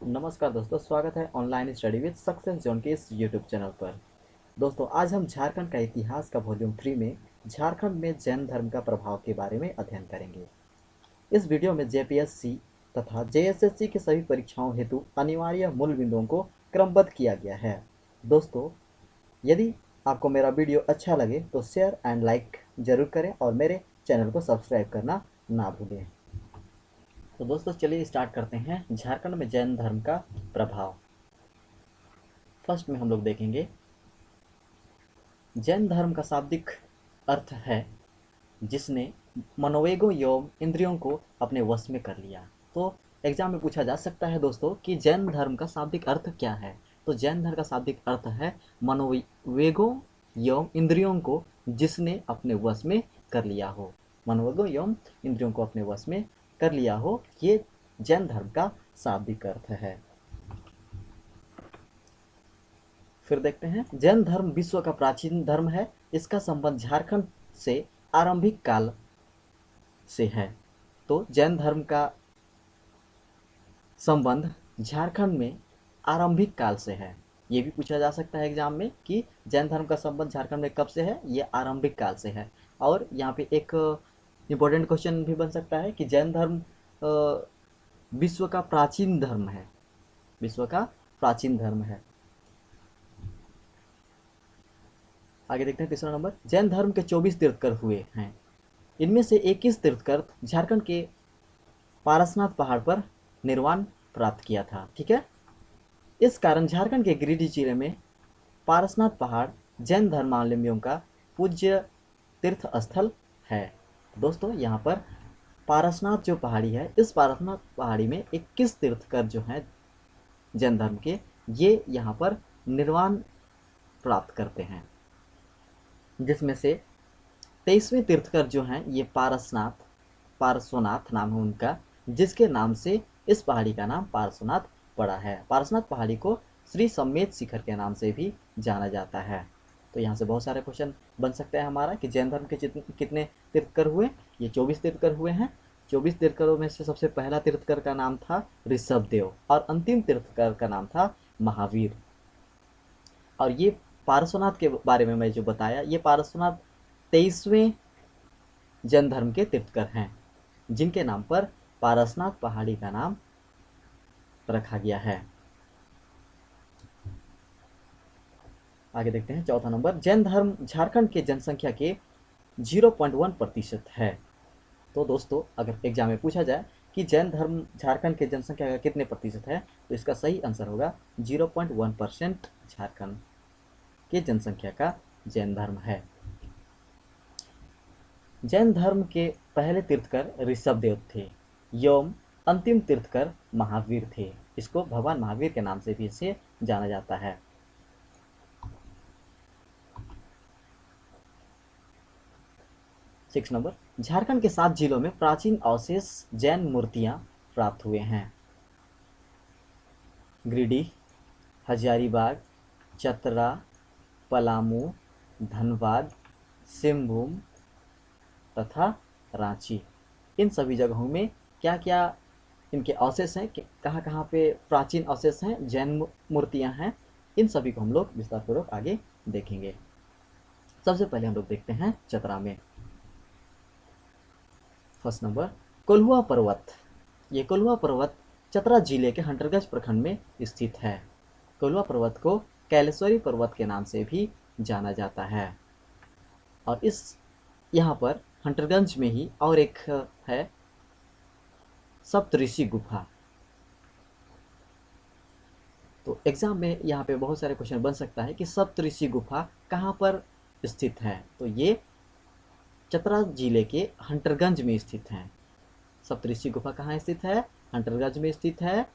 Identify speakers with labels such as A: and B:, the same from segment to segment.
A: नमस्कार दोस्तों, स्वागत है online study with success zone के इस यूट्यूब चैनल पर। दोस्तों, आज हम झारखंड का इतिहास का वॉल्यूम 3 में झारखंड में जैन धर्म का प्रभाव के बारे में अध्ययन करेंगे। इस वीडियो में जेपीएससी तथा जेएसएससी की सभी परीक्षाओं हेतु अनिवार्य मूल बिंदुओं को क्रमबद्ध किया गया है। दोस्तों, यदि आपको मेरा वीडियो अच्छा लगे तो शेयर एंड लाइक जरूर करें और मेरे चैनल को सब्सक्राइब करना ना भूलें। तो दोस्तों, चलिए स्टार्ट करते हैं झारखंड में जैन धर्म का प्रभाव। फर्स्ट में हम लोग देखेंगे जैन धर्म का शाब्दिक अर्थ है जिसने मनोवेगों एवं इंद्रियों को अपने वश में कर लिया। तो एग्जाम में पूछा जा सकता है दोस्तों कि जैन धर्म का शाब्दिक अर्थ क्या है। तो जैन धर्म का शाब्दिक अर्थ है मनोवेगों एवं इंद्रियों को जिसने अपने वश में कर लिया हो। मनोवेगों एवं इंद्रियों को अपने वश में कर लिया हो, ये जैन धर्म का शाब्दिक अर्थ है। फिर देखते हैं, जैन धर्म विश्व का प्राचीन धर्म है। इसका संबंध झारखंड से आरंभिक काल से है। तो जैन धर्म का संबंध झारखंड में आरंभिक काल से है। ये भी पूछा जा सकता है एग्जाम में कि जैन धर्म का संबंध झारखंड में कब से है। ये आरंभिक काल से है। और यहाँ पे एक इम्पोर्टेंट क्वेश्चन भी बन सकता है कि जैन धर्म विश्व का प्राचीन धर्म है। विश्व का प्राचीन धर्म है। आगे देखते हैं तीसरा नंबर, जैन धर्म के 24 तीर्थकर हुए हैं। इनमें से 21 तीर्थकर झारखंड के पारसनाथ पहाड़ पर निर्वाण प्राप्त किया था। ठीक है, इस कारण झारखंड के गिरिडीह जिले में पारसनाथ पहाड़ जैन धर्मावलंबियों का पूज्य तीर्थ स्थल है। दोस्तों, यहाँ पर पारसनाथ जो पहाड़ी है, इस पारसनाथ पहाड़ी में 21 तीर्थकर जो हैं जैन धर्म के, ये यहाँ पर निर्वाण प्राप्त करते हैं, जिसमें से 23वें तीर्थकर जो हैं ये पार्श्वनाथ नाम है उनका, जिसके नाम से इस पहाड़ी का नाम पार्श्वनाथ पड़ा है। पार्श्वनाथ पहाड़ी को श्री सम्मेद शिखर के नाम से भी जाना जाता है। तो यहाँ से बहुत सारे क्वेश्चन बन सकते हैं हमारा कि जैन धर्म के कितने तीर्थकर हुए। ये 24 तीर्थकर हुए हैं। 24 तीर्थकरों में से सबसे पहला तीर्थकर का नाम था ऋषभदेव और अंतिम तीर्थकर का नाम था महावीर। और ये पार्श्वनाथ के बारे में मैं जो बताया, ये पार्श्वनाथ 23वें जैन धर्म के तीर्थकर हैं, जिनके नाम पर पारसनाथ पहाड़ी का नाम रखा गया है। आगे देखते हैं चौथा नंबर, जैन धर्म झारखंड के जनसंख्या के 0.1% है। तो दोस्तों, अगर एग्जाम में पूछा जाए कि जैन धर्म झारखंड के जनसंख्या का कितने प्रतिशत है, तो इसका सही आंसर होगा 0.1% झारखंड के जनसंख्या का जैन धर्म है। जैन धर्म के पहले तीर्थकर ऋषभदेव थे एवं अंतिम तीर्थकर महावीर थे। इसको भगवान महावीर के नाम से भी इसे जाना जाता है। सिक्स नंबर, झारखंड के 7 जिलों में प्राचीन अवशेष जैन मूर्तियां प्राप्त हुए हैं। गिरिडीह, हजारीबाग, चतरा, पलामू, धनबाद, सिंहभूम तथा रांची। इन सभी जगहों में क्या क्या इनके अवशेष हैं, कहाँ कहाँ पे प्राचीन अवशेष हैं, जैन मूर्तियां हैं, इन सभी को हम लोग विस्तारपूर्वक आगे देखेंगे। सबसे पहले हम लोग देखते हैं चतरा में। फर्स्ट नंबर, कोल्हुआ पर्वत। ये कोल्हुआ पर्वत चतरा जिले के हंटरगंज प्रखंड में स्थित है। कोल्हुआ पर्वत को कैलेश्वरी पर्वत के नाम से भी जाना जाता है। और इस यहाँ पर हंटरगंज में ही और एक है सप्तऋषि गुफा। तो एग्जाम में यहाँ पे बहुत सारे क्वेश्चन बन सकता है कि सप्तऋषि गुफा कहाँ पर स्थित है। तो ये चतरा जिले के हंटरगंज में स्थित है। सप्तऋषि गुफा कहाँ स्थित है? हंटरगंज में स्थित है।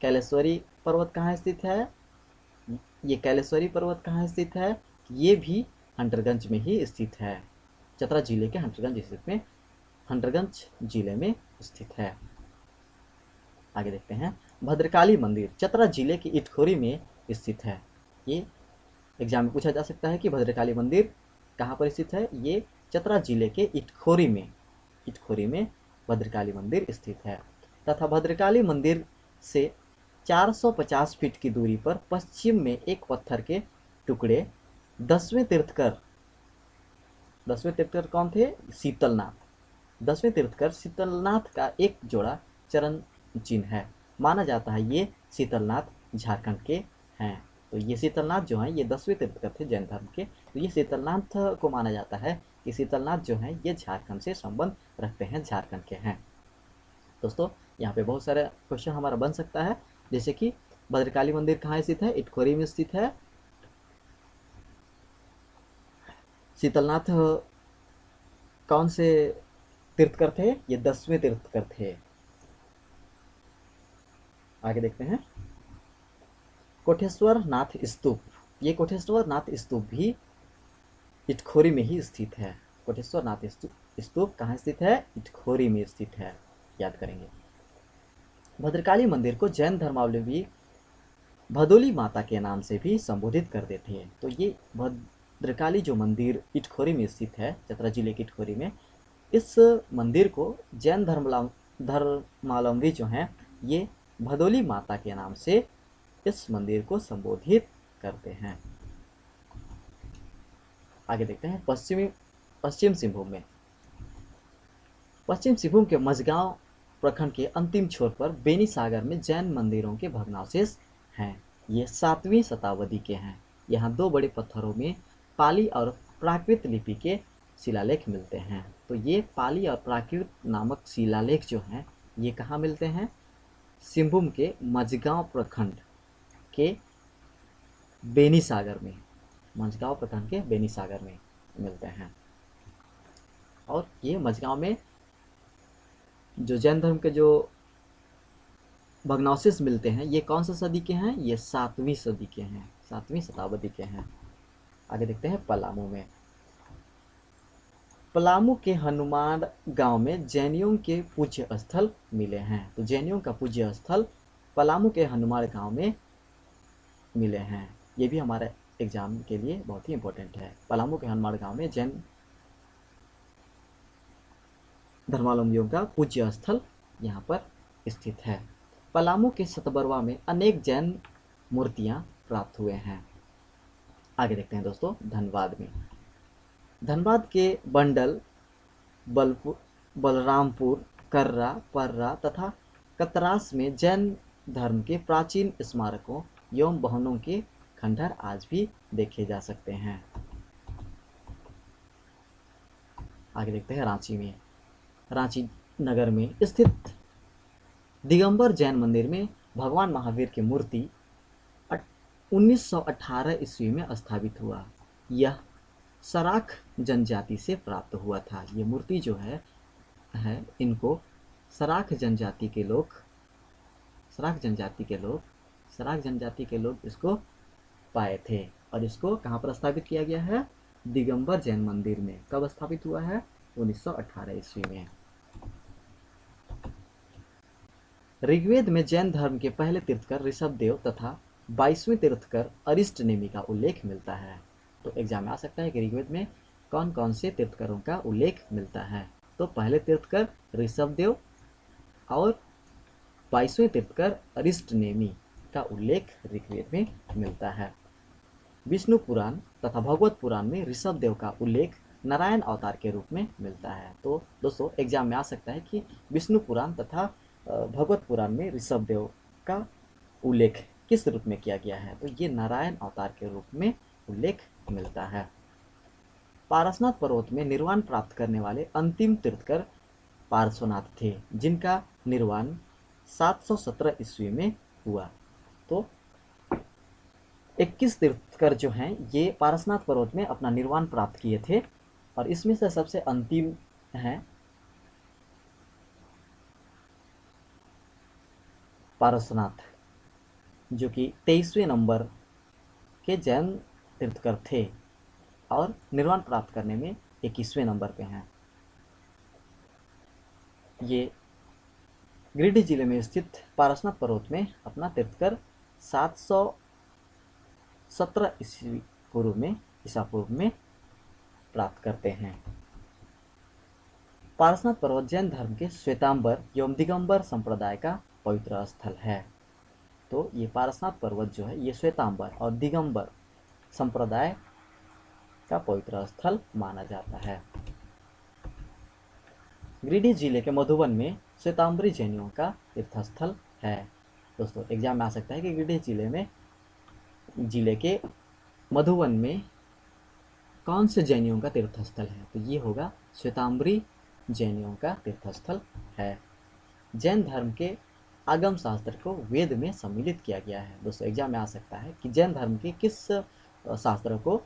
A: कैलेश्वरी पर्वत कहाँ स्थित है? ये कैलेश्वरी पर्वत कहाँ स्थित है? ये भी हंटरगंज में ही स्थित है। चतरा जिले के हंटरगंज जिले में स्थित है। आगे देखते हैं, भद्रकाली मंदिर चतरा जिले की इटखोरी में स्थित है। ये एग्जाम में पूछा जा सकता है कि भद्रकाली मंदिर कहाँ पर स्थित है। ये चतरा जिले के इटखोरी में भद्रकाली मंदिर स्थित है। तथा भद्रकाली मंदिर से 450 फीट की दूरी पर पश्चिम में एक पत्थर के टुकड़े 10वें तीर्थकर कौन थे? शीतलनाथ। 10वें तीर्थकर शीतलनाथ का एक जोड़ा चरण चिन्ह है। माना जाता है ये शीतलनाथ झारखंड के हैं। तो ये शीतलनाथ जो हैं ये 10वें तीर्थकर थे जैन धर्म के। तो ये शीतलनाथ को माना जाता है कि शीतलनाथ जो हैं ये झारखंड से संबंध रखते हैं, झारखंड के हैं। दोस्तों यहाँ पे बहुत सारे क्वेश्चन हमारा बन सकता है, जैसे कि भद्रकाली मंदिर कहाँ स्थित है? इटखोरी में स्थित है। शीतलनाथ कौन से तीर्थकर थे? ये 10वें तीर्थकर थे। आगे देखते हैं। कोटेश्वर नाथ स्तूप, ये कोटेश्वर नाथ स्तूप भी इटखोरी में ही स्थित है। कोटेश्वर नाथ स्तूप कहाँ स्थित है? इटखोरी में स्थित है, याद करेंगे। भद्रकाली मंदिर को जैन धर्मावलंबी भदोली माता के नाम से भी संबोधित कर देते हैं। तो ये भद्रकाली जो मंदिर इटखोरी में स्थित है, चतरा जिले की इटखोरी में, इस मंदिर को जैन धर्मावलंबी जो हैं ये भदोली माता के नाम से इस मंदिर को संबोधित करते हैं। आगे देखते हैं पश्चिम सिंहभूम में। पश्चिम सिंहभूम के मझगांव प्रखंड के अंतिम छोर पर बेनी सागर में जैन मंदिरों के भग्नावशेष हैं। ये 7वीं शताब्दी के हैं। यहाँ 2 बड़े पत्थरों में पाली और प्राकृत लिपि के शिलालेख मिलते हैं। तो ये पाली और प्राकृत नामक शिलालेख जो हैं ये कहाँ मिलते हैं? सिंहभूम के मझगांव प्रखंड के बेनी सागर में, मझगांव प्रखंड के बेनी सागर में मिलते हैं। और ये मझगांव में जो जैन धर्म के जो भग्नावशेष मिलते हैं ये कौन सा सदी के हैं? ये 7वीं सदी के हैं, 7वीं शताब्दी के हैं। आगे देखते हैं पलामू में। पलामू के हनुमान गांव में जैनियों के पूज्य स्थल मिले हैं। तो जैनियों का पूज्य स्थल पलामू के हनुमान गांव में मिले हैं। ये भी हमारे एग्जाम के लिए बहुत ही इंपॉर्टेंट है। पलामू के हनुमान गांव में जैन धर्मावलंबियों का पूज्य स्थल यहाँ पर स्थित है। पलामू के सतबरवा में अनेक जैन मूर्तियाँ प्राप्त हुए हैं। आगे देखते हैं दोस्तों धनबाद में। धनबाद के बंडल, बलरामपुर, कर्रा, पर्रा तथा कतरास में जैन धर्म के प्राचीन स्मारकों एवं भवनों के खंडहर आज भी देखे जा सकते हैं। आगे देखते हैं रांची में। रांची नगर में स्थित दिगंबर जैन मंदिर में भगवान महावीर की मूर्ति 1918 ईस्वी में स्थापित हुआ। यह सराख जनजाति से प्राप्त हुआ था। ये मूर्ति जो है इनको सराख जनजाति के लोग इसको पाए थे और इसको कहाँ पर स्थापित किया गया है? दिगंबर जैन मंदिर में। कब स्थापित हुआ है? 1918 ईस्वी में। ऋग्वेद में जैन धर्म के पहले तीर्थकर ऋषभदेव तथा 22वें तीर्थकर अरिष्टनेमि का उल्लेख मिलता है। तो एग्जाम में आ सकता है कि ऋग्वेद में कौन कौन से तीर्थकरों का उल्लेख मिलता है? तो पहले तीर्थकर ऋषभदेव और 22वें तीर्थकर अरिष्टनेमि का उल्लेख ऋग्वेद में मिलता है। विष्णु पुराण तथा भगवत पुराण में ऋषभदेव का उल्लेख नारायण अवतार के रूप में मिलता है। तो दोस्तों एग्जाम में आ सकता है कि विष्णु पुराण तथा भगवत पुराण में ऋषभदेव का उल्लेख किस रूप में किया गया है? तो ये नारायण अवतार के रूप में उल्लेख मिलता है। पारसनाथ पर्वत में निर्वाण प्राप्त करने वाले अंतिम तीर्थकर पार्श्वनाथ थे, जिनका निर्वाण 717 ईस्वी में हुआ। तो 21 तीर्थकर जो हैं ये पारसनाथ पर्वत में अपना निर्वाण प्राप्त किए थे और इसमें से सबसे अंतिम हैं पारसनाथ, जो कि 23वें नंबर के जैन तीर्थकर थे और निर्वाण प्राप्त करने में 21वें नंबर पे हैं। ये गिरिडीह जिले में स्थित पारसनाथ पर्वत में अपना तीर्थकर 717 ईसा पूर्व में प्राप्त करते हैं। पारसनाथ पर्वत जैन धर्म के श्वेतांबर एवं दिगंबर संप्रदाय का पवित्र स्थल है। तो ये पारसनाथ पर्वत जो है ये श्वेतांबर और दिगंबर संप्रदाय का पवित्र स्थल माना जाता है। गिरिडीह जिले के मधुबन में श्वेतांबरी जैनियों का तीर्थस्थल है। दोस्तों एग्जाम में आ सकता है कि गिरिडीह जिले के मधुबन में कौन से जैनियों का तीर्थस्थल है, तो ये होगा श्वेतांबरी जैनियों का तीर्थस्थल है। जैन धर्म के आगम शास्त्र को वेद में सम्मिलित किया गया है। दोस्तों एग्जाम में आ सकता है कि जैन धर्म के किस शास्त्र को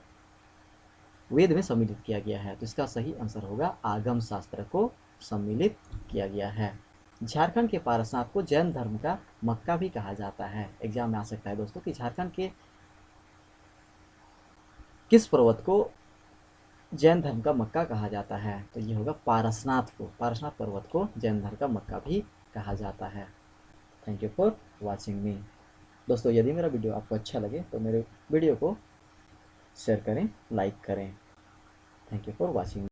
A: वेद में सम्मिलित किया गया है, तो इसका सही आंसर होगा आगम शास्त्र को सम्मिलित किया गया है। झारखंड के पारसनाथ को जैन धर्म का मक्का भी कहा जाता है। एग्जाम में आ सकता है दोस्तों कि झारखंड के किस पर्वत को जैन धर्म का मक्का कहा जाता है, तो ये होगा पारसनाथ पर्वत को जैन धर्म का मक्का भी कहा जाता है। थैंक यू फॉर वॉचिंग मी। दोस्तों यदि मेरा वीडियो आपको अच्छा लगे तो मेरे वीडियो को शेयर करें, लाइक करें। Thank you for watching.